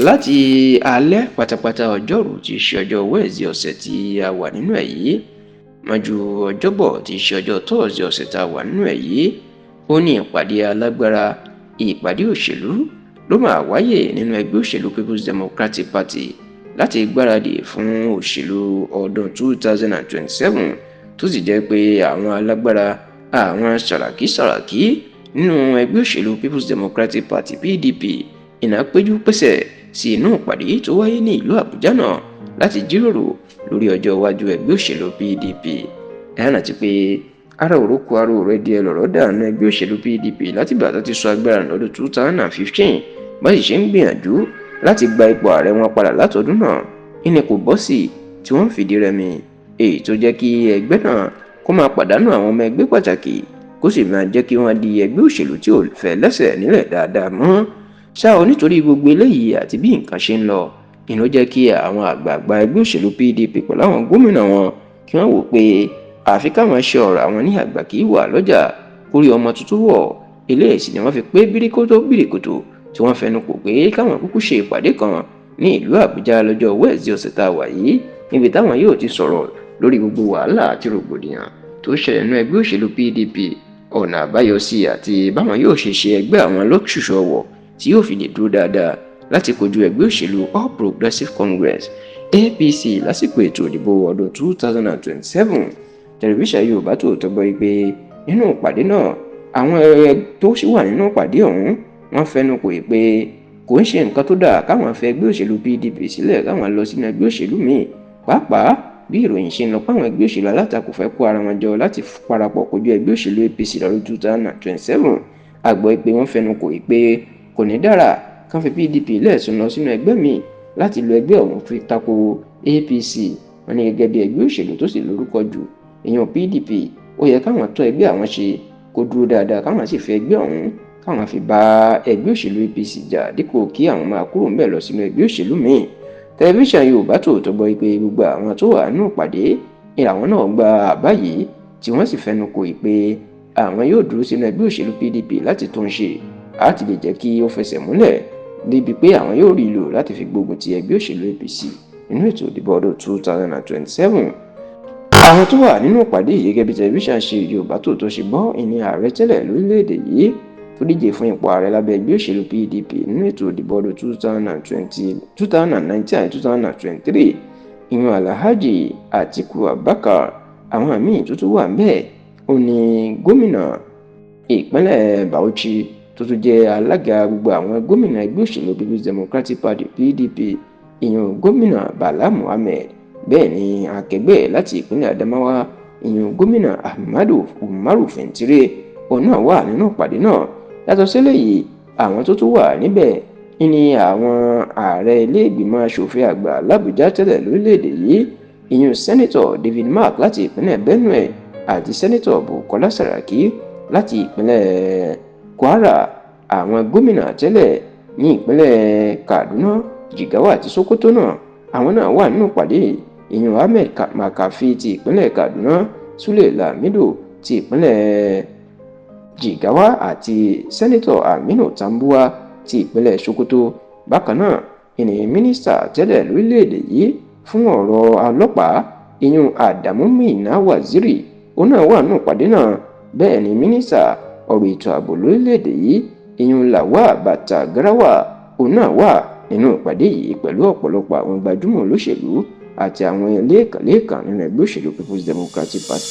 láti alẹ́ pátápátá ọjọ́rú tí í ṣe ọjọ́ Wednesday ọ̀sẹ̀ tí a wà nínú ẹ̀ yìí mọ́jú ọjọ́bọ̀ tí í ṣe ọjọ́ Thursday ọ̀sẹ̀ tá a wà nínú ẹ̀ yìí ó ní ìpàdé alágbára ìpàdé òṣèlú ló máa wáyé nínú ẹgbẹ́ òṣèlú People's Democratic Party láti gbáradì fún òṣèlú ọdún 2027 tó sì jẹ́ pé àwọn alágbára àwọn sàràkí nínú ẹgbẹ́ òṣèlú People's Democratic Party PDP iná péjú pésẹ̀ sí inú ìpàdé tó wáyé ní ìlú Àbújá náà láti jíròrò lórí ọjọ́ iwájú ẹgbẹ́ òṣèlú PDP. ẹ rántí pé ara òrókù ara òrẹ́ díẹ̀ lọ̀rọ̀ dànù ẹgbẹ́ òṣèlú PDP látìgbà tó ti sọ agbára lọ́dún 2015 bá sì ṣe ń gbìyànjú láti gba ipò ààrẹ wọn padà látọdún náà ìní kò bọ́ sí tí wọ́n ń fìdí rẹmi èyí tó jẹ́ kí ẹgbẹ́ náà kó máa pàdánù àwọn ọmọ ẹgbẹ́ pàtàkì kó sì máa jẹ́ kí wọ́n di ẹgbẹ́ òṣèlú tí ò fẹ́ lẹ́sẹ̀ nílẹ̀ dáadáa mọ́. ṣá o nítorí gbogbo eléyìí àti bí nǹkan ṣe ń lọ ìlú jẹ́ kí àwọn àgbààgbà ẹgbẹ́ òṣèlú PDP pẹ̀lú àwọn gómìnà wọn kí wọ́n wò pé àfi káwọn ṣe ọ̀rọ̀ àwọn ní àgbà kì í wà lọ́jà orí ọmọ tuntun wọ̀ eléyìí sì ni wọ́n fi pé bíríkótó tí wọ́n fẹnu kò pé káwọn kúkú ṣe ìpàdé kan ní ìlú Àbújá lọ́jọ́ Wednesday ọ̀sẹ̀ tá a wà yìí níbi táwọn yóò ti sọ̀rọ̀ lórí gbogbo wàhálà àti rògbòdìyàn tó ṣẹlẹ̀ nínú ẹgbẹ́ òṣèlú PDP ọ̀nà àbáyọ sí àti báwọn yóò ṣe ẹgbẹ́ àwọn lọ́ṣùṣọ̀wọ̀ tí yóò fi lè dúró dáadáa láti kojú ẹgbẹ́ òṣèlú All Progressives Congress APC lásìkò ètò ìdìbò ọdún 2027. tẹlifíṣàn Yorùbá Tòótọ́ gbọ́ pé nínú ìpàdé náà àwọn tó sì wà nínú ìpàdé ọ̀hún wọ́n fẹnu kò pé kò ń ṣe nǹkan tó dáa káwọn fẹ́ ẹgbẹ́ òṣèlú PDP sílẹ̀ káwọn lọ sínú ẹgbẹ́ òṣèlú míì pàápàá bí ìròyìn ṣe ń lọ páwọn ẹgbẹ́ òṣèlú alátakò fẹ́ kó ara wọn jọ láti parapọ̀ kojú ẹgbẹ́ òṣèlú APC lọ́dún 2027. àgbọ̀ pé wọ́n fẹnu kò pé kò ní dára kán fi PDP lẹ́ẹ̀sùn lọ sínú ẹgbẹ́ míì láti lo ẹgbẹ́ ọ̀hún fi tako APC. wọ́n ní gẹ́gẹ́ bí ẹgbẹ́ òṣèlú tó sì lórúkọ jù èèyàn PDP ó yẹ káwọn tó ẹgbẹ́ àwọn ṣe kó dúró dáadáa káwọn sì fi ẹgbẹ́ ọ̀hún káwọn fi bá ẹgbẹ́ òṣèlú APC jà dípò kí àwọn máa kúrò ńbẹ̀ lọ sínú ẹgbẹ́ òṣèlú míì. tẹlifíṣàn Yorùbá Tòótọ́ gbọ́ pé gbogbo àwọn tó wà nínú ìpàdé àwọn náà gba àbá yìí tí wọ́n sì fẹnu kò pé àwọn yóò dúró sínú ẹgbẹ́ òṣèlú PDP láti tún ṣe láti lè jẹ́ kí ó fẹsẹ̀ múlẹ̀ débi pé àwọn yóò rí lò láti fi gbógun ti ẹgbẹ́ òṣèlú APC nínú ètò ìdìbò ọdún 2027. àwọn tó wà nínú ìpàdé yìí gẹ́gẹ́ bí tẹlifíṣàn Yorùbá Tòótọ́ ṣe gbọ́ ìní ààrẹ tẹ́lẹ̀ lórílẹ̀‐èdè yìí tó díje fún ipò ààrẹ lábẹ́ ẹgbẹ́ òṣèlú PDP nínú ètò ìdìbò ọdún 2019 àti 2023 ìyẹn Alhaji Atiku Abubakar. àwọn míì tó tún wà ńbẹ̀ ó ní gómìnà ìpínlẹ̀ Bauchi tó tún jẹ́ alága gbogbo àwọn gómìnà ẹgbẹ́ òṣèlú People's Democratic Party PDP ìyẹn gómìnà Bala Muhammed. bẹ́ẹ̀ ni akẹgbẹ́ láti ìpínlẹ̀ Adamawa ìyẹn gómìnà Ahmadu Umaru Fintiri òun náà wà nínú ìpàdé náà. yàtọ̀ sílẹ̀ yìí àwọn tó tún wà níbẹ̀ ní àwọn ààrẹ ilé ìgbìmọ̀ asòfin àgbà l'Àbújá tẹ́lẹ̀ lórílẹ̀‐èdè yìí ìyẹn sẹ́nitọ̀ David Mark láti ìpínlẹ̀ Benue àti sẹ́nitọ̀ Bukola Saraki láti ìpínlẹ̀ Kwara. àwọn gómìnà tẹ́lẹ̀ ní ìpínlẹ̀ Kaduna Jigawa àti Sokoto náà àwọn náà wà nínú ìpàdé ìyẹn Ahmed Makafi ti ìpínlẹ̀ Kaduna Sule Lamido ti ìpínlẹ̀ Jigawa àti sẹ́nitọ̀ Aminu Tambuwa ti ìpínlẹ̀ Sokoto. bákan náà ìní mínísítà tẹ́lẹ̀ lórílẹ̀‐èdè yìí fún ọ̀rọ̀ ọlọ́pàá ìyẹn Adamu Mina Waziri òun náà wà nínú ìpàdé náà. bẹ́ẹ̀ ni mínísítà ọ̀rọ̀ ètò ààbò lórílẹ̀‐èdè yìí ìyẹn Lawal Batagarawa òun náà wà nínú ìpàdé yìí pẹ̀lú ọ̀pọ̀lọpọ̀ àwọn gbajúmọ̀ olóṣèlú àti àwọn lẹ́ẹ̀kan nínú ẹgbẹ́ òṣèlú People's Democratic Party.